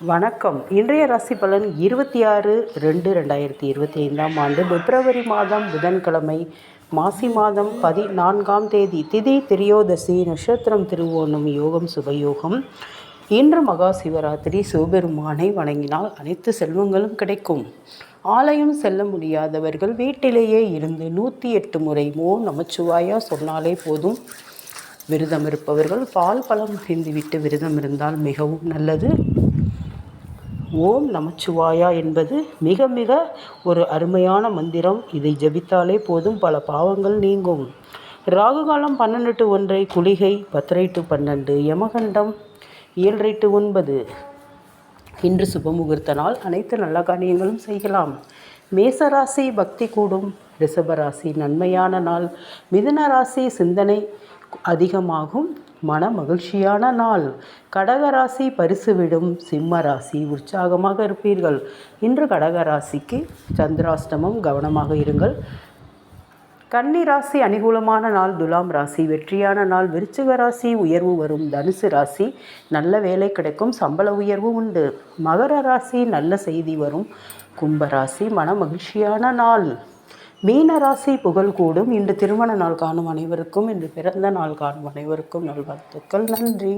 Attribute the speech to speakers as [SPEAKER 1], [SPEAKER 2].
[SPEAKER 1] வணக்கம். இன்றைய ராசி பலன் 26/2/2025 பிப்ரவரி மாதம் புதன்கிழமை, மாசி மாதம் 14ஆம் தேதி, திதி திரியோதசி, நட்சத்திரம் திருவோணம், யோகம் சுபயோகம். இன்று மகா சிவராத்திரி. சிவபெருமானை வணங்கினால் அனைத்து செல்வங்களும் கிடைக்கும். ஆலயம் செல்ல முடியாதவர்கள் வீட்டிலேயே இருந்து 108 முறை ஓம் நமச்சிவாயா சொன்னாலே போதும். விரதம் இருப்பவர்கள் பால் பழம் அறிந்துவிட்டு விரதம் இருந்தால் மிகவும் நல்லது. ஓம் நமச்சிவாயா என்பது மிக மிக ஒரு அருமையான மந்திரம். இதை ஜபித்தாலே போதும், பல பாவங்கள் நீங்கும். ராகுகாலம் 12 to 1, குளிகை 10 to 12, யமகண்டம் 7 to 9. இன்று சுபமுகூர்த்த நாள். அனைத்து நல்ல காரியங்களும் செய்யலாம். மேசராசி பக்தி கூடும். ரிஷபராசி நன்மையான நாள். மிதுன ராசி சிந்தனை அதிகமாகும். மன மகிழ்ச்சியான நாள். கடகராசி பரிசு விடும். சிம்ம ராசி உற்சாகமாக இருப்பீர்கள். இன்று கடகராசிக்கு சந்திராஷ்டமம், கவனமாக இருங்கள். கன்னி ராசி அனுகூலமான நாள். துலாம் ராசி வெற்றியான நாள். விருச்சிக ராசி உயர்வு வரும். தனுசு ராசி நல்ல வேலை கிடைக்கும், சம்பள உயர்வு உண்டு. மகர ராசி நல்ல செய்தி வரும். கும்பராசி மன மகிழ்ச்சியான நாள். மீன ராசி புகழ் கூடும். இன்று திருமண நாள் காணும் அனைவருக்கும், இன்று பிறந்த நாள் காணும் அனைவருக்கும் நல்வாழ்த்துக்கள். நன்றி.